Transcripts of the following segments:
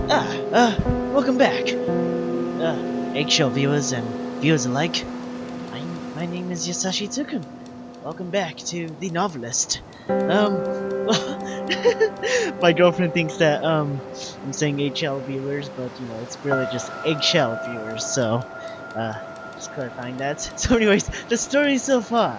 Welcome back, eggshell viewers and viewers alike. My name is Yasashi Tsu-Kun. Welcome back to the Novelist. My girlfriend thinks that I'm saying eggshell viewers, but it's really just eggshell viewers. So, just clarifying that. So, anyways, the story so far.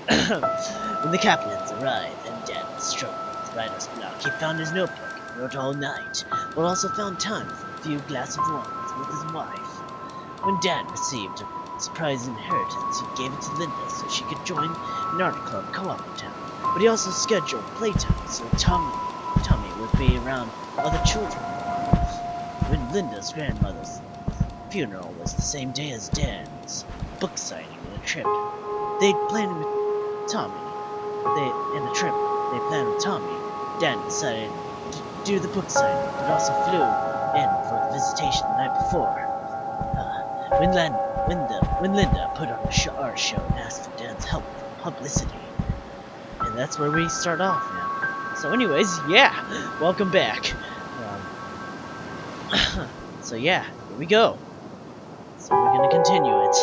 When the captains arrived and Dan was struggling with writer's block, he found his notebook and wrote all night, but also found time for a few glasses of wine with his wife. When Dan received a surprise inheritance, he gave it to Linda so she could join an art club co-op in town. But he also scheduled playtime so Tommy would be around other children. When Linda's grandmother's funeral was the same day as Dan's book signing and a trip, they planned with Tommy. They planned with Tommy. Dan decided to do the book signing, but also flew in for the visitation the night before. When Linda put on a art show and asked for Dan's help with publicity. And that's where we start off now. So anyways, yeah, welcome back. So yeah, here we go. So we're gonna continue it.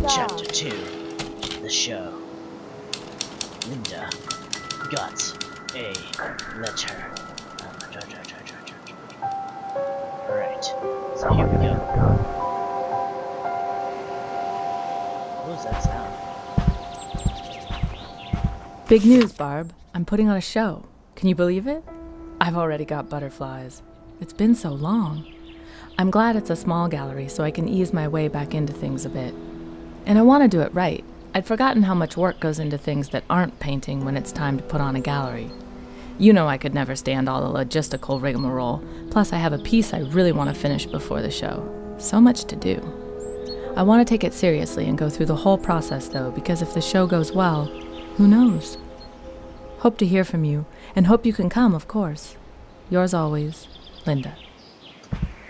Chapter 2, the show. Linda got a letter. Alright, so here we go. What was that sound? Big news, Barb. I'm putting on a show. Can you believe it? I've already got butterflies. It's been so long. I'm glad it's a small gallery so I can ease my way back into things a bit. And I want to do it right. I'd forgotten how much work goes into things that aren't painting when it's time to put on a gallery. You know I could never stand all the logistical rigmarole. Plus I have a piece I really want to finish before the show. So much to do. I want to take it seriously and go through the whole process though, because if the show goes well, who knows? Hope to hear from you, and hope you can come, of course. Yours always, Linda.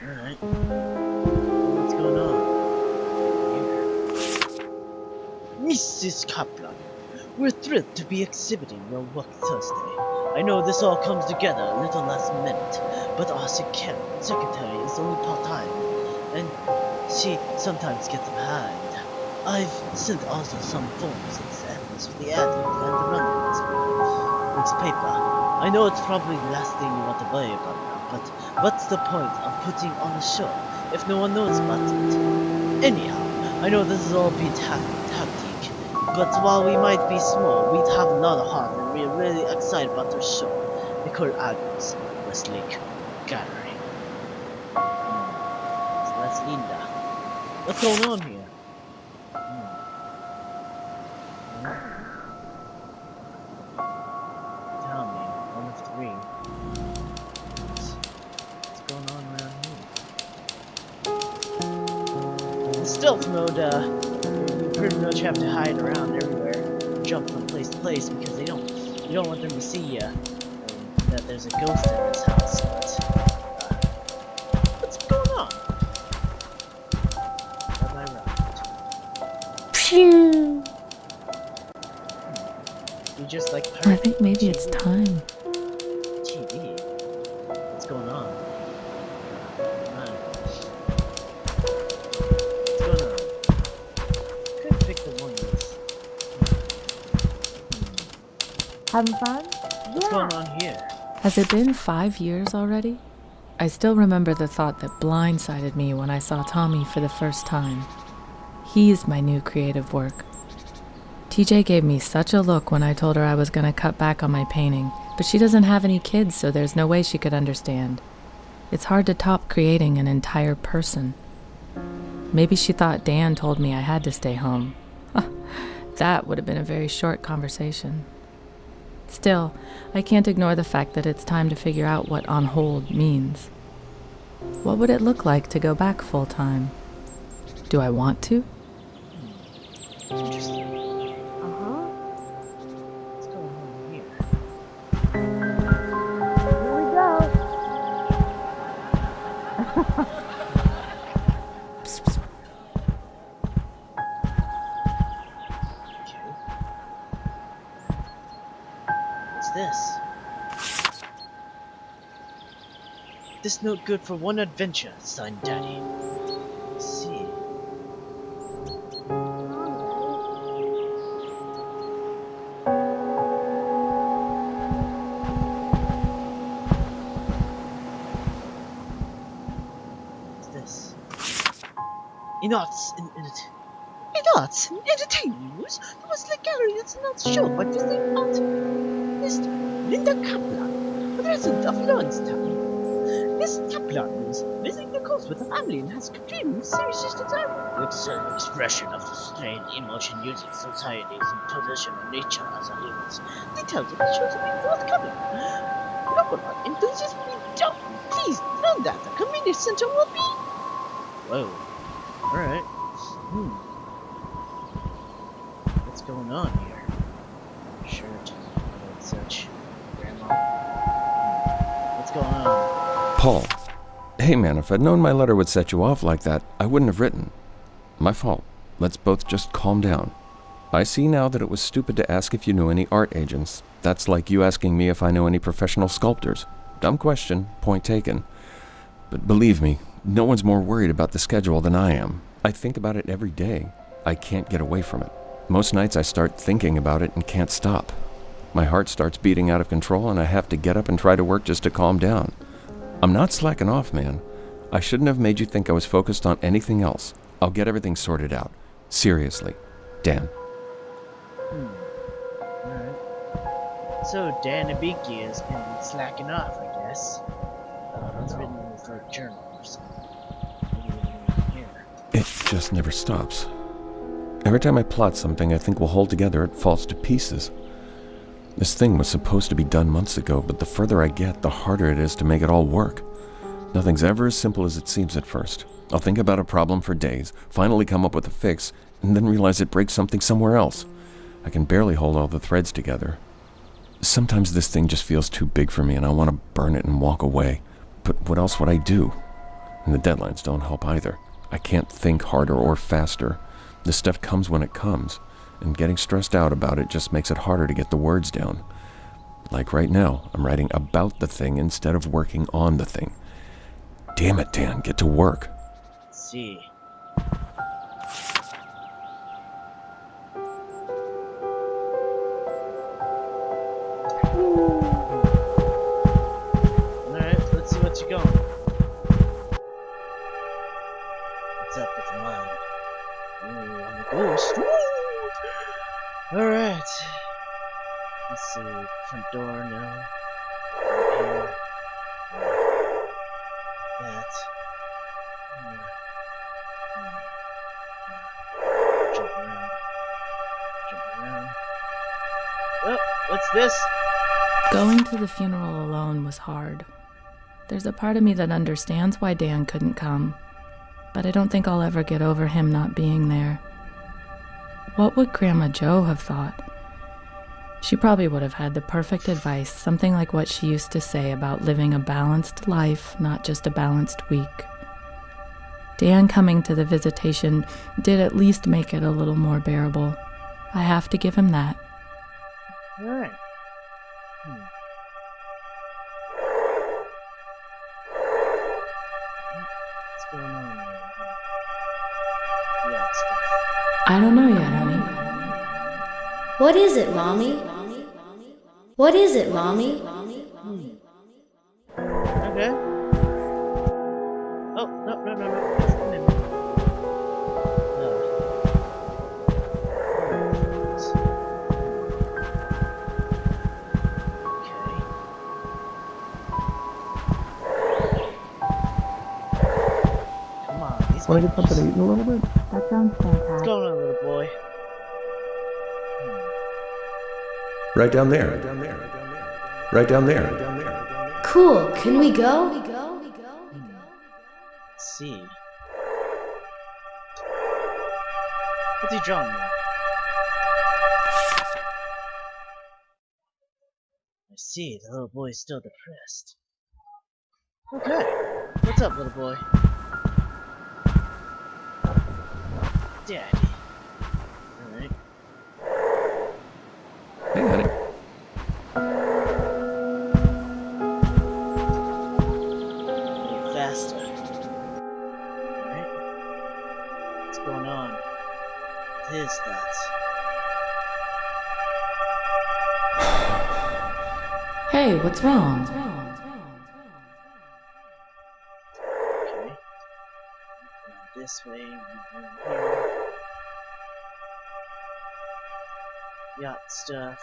Alright. What's going on? Mrs. Kaplan, we're thrilled to be exhibiting your work Thursday. I know this all comes together a little last minute, but our secretary is only part-time, and she sometimes gets behind. I've sent also some forms and samples for the ad and the run this week's paper. I know it's probably the last thing you want to worry about now, but what's the point of putting on a show if no one knows about it? Anyhow, I know this is all be tactic, but while we might be small, we'd have a lot of heart and we're really excited about our show. The current Agnes, Westlake Gallery. So that's Linda. What's going on here? Tell me, 1 of 3. What's going on around here? In stealth mode, you pretty much have to hide around everywhere, jump from place to place because you don't want them to see you that there's a ghost in this house. But what's going on? Have I arrived? Phew! You just like I think maybe it's time. TV. What's going on? What's going on? Could pick the one that's... Having fun? What's going on here? Has it been 5 years already? I still remember the thought that blindsided me when I saw Tommy for the first time. He's my new creative work. TJ gave me such a look when I told her I was going to cut back on my painting, but she doesn't have any kids, so there's no way she could understand. It's hard to top creating an entire person. Maybe she thought Dan told me I had to stay home. That would have been a very short conversation. Still, I can't ignore the fact that it's time to figure out what on hold means. What would it look like to go back full-time? Do I want to? Interesting. What's going on here? Here we go. Okay. What's this? this note good for one adventure, son, Daddy. Let's see. What's this? In arts and entertainment news, there was legality that's not shown by Disney artist Linda Kaplan, a resident of Lawrencetown. Miss Kaplan is visiting the coast with her family and has completed serious desire. It's an expression of the strained emotion using societies and position of nature as a limit. Details of the shows will be forthcoming. Local art enthusiasts will be done. Please know that the community center will be. Whoa. Alright. What's going on here? Shirt and such. Grandma. What's going on? Paul. Hey man, if I'd known my letter would set you off like that, I wouldn't have written. My fault. Let's both just calm down. I see now that it was stupid to ask if you knew any art agents. That's like you asking me if I know any professional sculptors. Dumb question, point taken. But believe me, no one's more worried about the schedule than I am. I think about it every day. I can't get away from it. Most nights I start thinking about it and can't stop. My heart starts beating out of control and I have to get up and try to work just to calm down. I'm not slacking off, man. I shouldn't have made you think I was focused on anything else. I'll get everything sorted out. Seriously. Dan. Alright. So Dan Ibiki has been slacking off, I guess. It's written in his like journal or something. Here. It just never stops. Every time I plot something I think will hold together, it falls to pieces. This thing was supposed to be done months ago, but the further I get, the harder it is to make it all work. Nothing's ever as simple as it seems at first. I'll think about a problem for days, finally come up with a fix, and then realize it breaks something somewhere else. I can barely hold all the threads together. Sometimes this thing just feels too big for me and I want to burn it and walk away. But what else would I do? And the deadlines don't help either. I can't think harder or faster. This stuff comes when it comes, and getting stressed out about it just makes it harder to get the words down. Like right now, I'm writing about the thing instead of working on the thing. Damn it, Dan, get to work. Let's see. Alright, let's see what you're going. What's up with the mind? Ooh, I'm a ghost. Alright. Let's see. Front door, no. Here. That. Jump around. Jump around. Oh, what's this? Going to the funeral alone was hard. There's a part of me that understands why Dan couldn't come, but I don't think I'll ever get over him not being there. What would Grandma Jo have thought? She probably would have had the perfect advice, something like what she used to say about living a balanced life, not just a balanced week. Dan coming to the visitation did at least make it a little more bearable. I have to give him that. Alright. What's going on here? Yeah, stuff. I don't know yet, honey. What is it, Mommy? What is it, Mommy? Okay. Oh, no. Just come in. Okay. Come on, these Want to get something to eat in a little bit? That sounds What's fantastic. going on, little boy? Right down there. Right down there. Cool, can we go? Let's see. What's he drawing now? I see, the little boy is still depressed. Okay. What's up, little boy? Daddy. Alright. Hey, honey. is that? Hey, what's wrong? Okay. This way, here. Yacht stuff.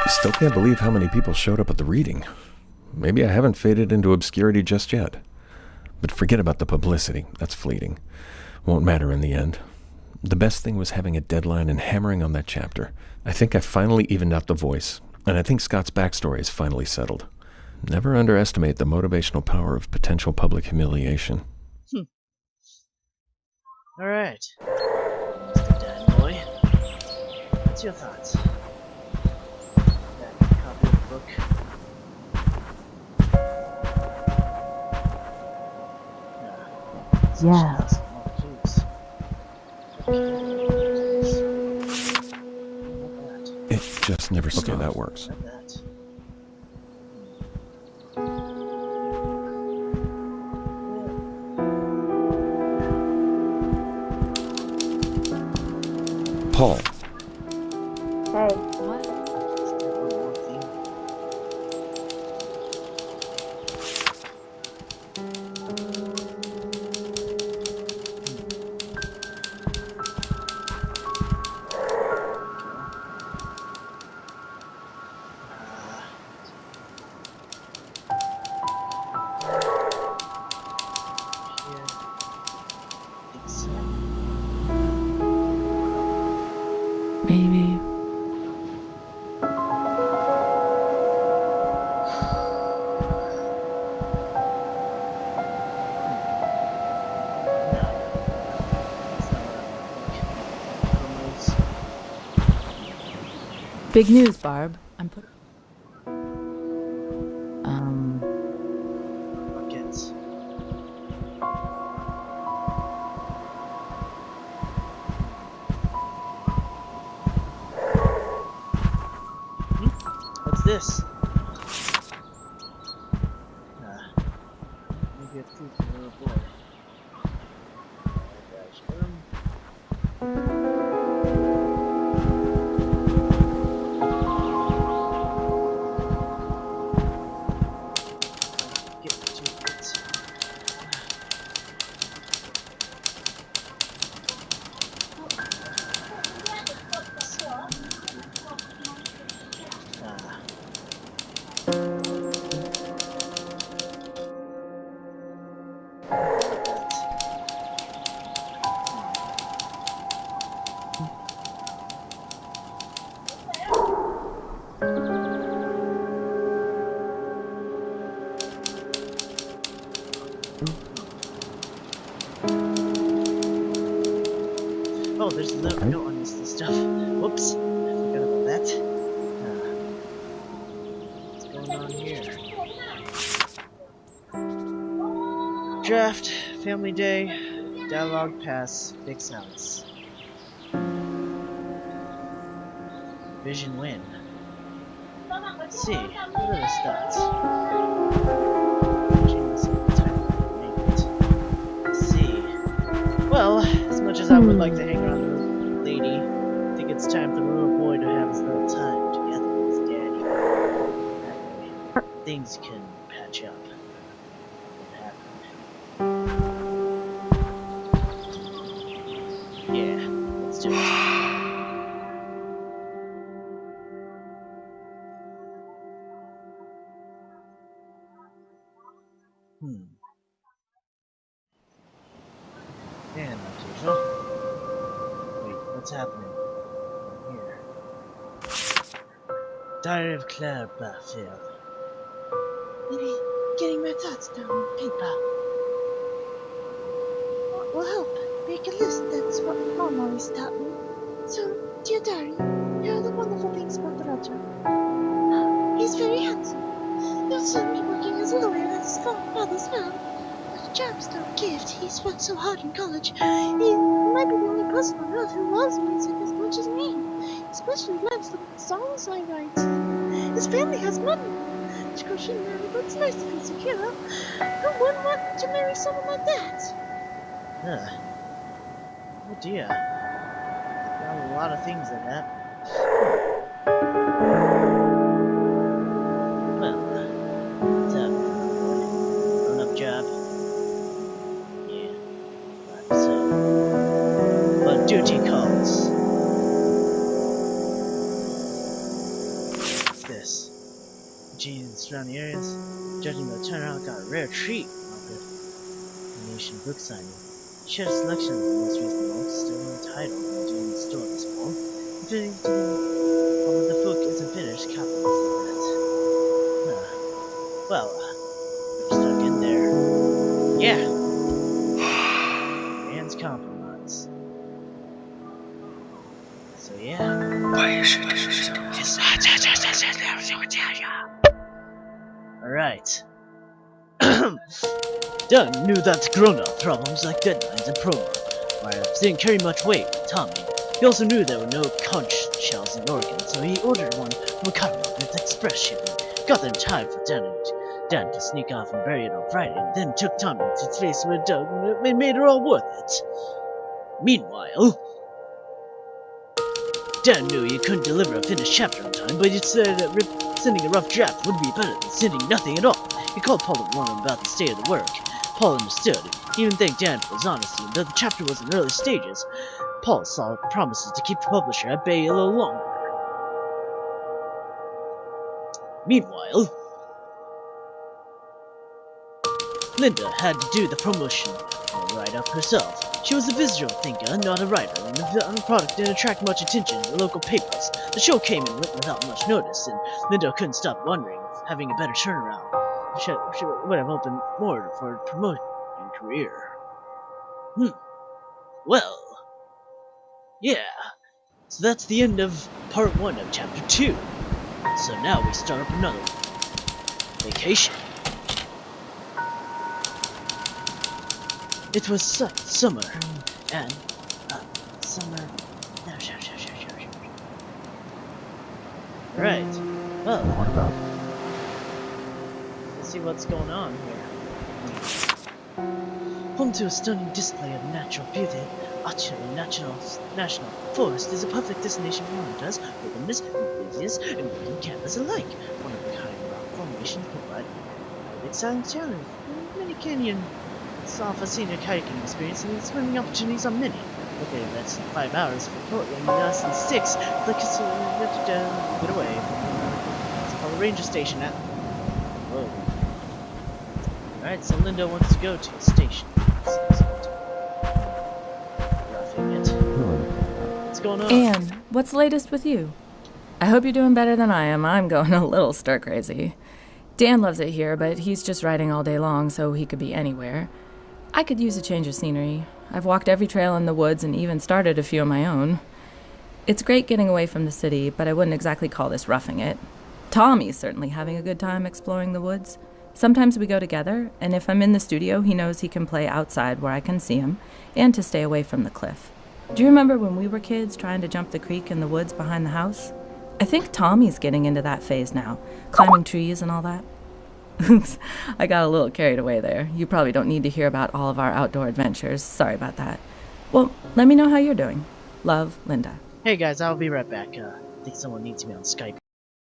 Still can't believe how many people showed up at the reading. Maybe I haven't faded into obscurity just yet. But forget about the publicity. That's fleeting. Won't matter in the end. The best thing was having a deadline and hammering on that chapter. I think I finally evened out the voice, and I think Scott's backstory is finally settled. Never underestimate the motivational power of potential public humiliation. Alright. Mr. Dan Boy. What's your thoughts? That copy of the book? Yeah. It just never stopped. Okay, that works. Paul. Hey. What? Maybe. Big news, Barb. I'm put. Buckets. What's this? Maybe a food for a little boy. Get to it. Oh, there's a little note on this stuff. Whoops, I forgot about that. What's going on here? Draft, family day, dialogue pass, big sounds. Vision win. Let's see, what are the stats? Let's see. Well, as much as I would like to hang around the lady, I think it's time for the little boy to have his little time together with his daddy. That way, things can patch up. Yeah, let's do it. And not usual. Wait, what's happening? Here. Diary of Claire Barfield. Maybe getting my thoughts down on paper will help. Make a list, that's what Mom always taught me. So, dear diary, here are the wonderful things about the Roger. He's very handsome. You'll soon be working as a lawyer at his father's firm. But the job's no gift. He's worked so hard in college. He might be the only person on earth who loves music as much as me. Especially loves the songs I write. His family has money. practical shenanigans, but it's nice to be secure. Who wouldn't want to marry someone like that? Oh dear. Got a lot of things like that. Well, what's up? Grown-up job. Yeah, so. But duty calls. What's this? Gene and surrounding areas. Judging by the turnout, got a rare treat. The Nation book signing. Shared a selection of the most recent books, still untitled, and doing the store this fall. Although the book isn't finished, copy of that. Well, better start getting there. Yeah! Man's compromise. So yeah. Alright. Doug knew that grown-up problems like deadlines and promo didn't carry much weight with Tommy. He also knew there were no conch shells in Oregon, so he ordered one from a cutter with express shipping. Got there in time for Dan to sneak off and bury it on Friday, and then took Tommy to his face with Doug, and it made it all worth it. Meanwhile, Dan knew he couldn't deliver a finished chapter on time, but he said that sending a rough draft would be better than sending nothing at all. He called Paul to warn him about the state of the work. Paul understood. He even thanked Dan for his honesty, and though the chapter was in early stages, Paul saw promises to keep the publisher at bay a little longer. Meanwhile, Linda had to do the promotion write-up herself. She was a visual thinker, not a writer, and the product didn't attract much attention in the local papers. The show came and went without much notice, and Linda couldn't stop wondering if having a better turnaround she would have opened more for her promotion career. Well, yeah. So that's the end of part 1 of chapter 2. So now we start up another one. Vacation. It was summer, and summer. Right. Well, let's see what's going on here. Home to a stunning display of natural beauty, Achille National Forest is a perfect destination for hunters, wilderness enthusiasts, and working campers alike. One of the kind rock formations provide an exciting challenge. Many canyon offer senior kayaking experience and swimming opportunities on many. Okay, that's 5 hours for Portland, less than 6. Get away. Let's call the ranger station now. Whoa. Alright, so Linda wants to go to a station. Roughing it. What's going on? Anne, what's the latest with you? I hope you're doing better than I am. I'm going a little stir-crazy. Dan loves it here, but he's just writing all day long, so he could be anywhere. I could use a change of scenery. I've walked every trail in the woods and even started a few of my own. It's great getting away from the city, but I wouldn't exactly call this roughing it. Tommy's certainly having a good time exploring the woods. Sometimes we go together, and if I'm in the studio, he knows he can play outside where I can see him, and to stay away from the cliff. Do you remember when we were kids trying to jump the creek in the woods behind the house? I think Tommy's getting into that phase now, climbing trees and all that. Oops, I got a little carried away there. You probably don't need to hear about all of our outdoor adventures. Sorry about that. Well, let me know how you're doing. Love, Linda. Hey guys, I'll be right back. I think someone needs me on Skype.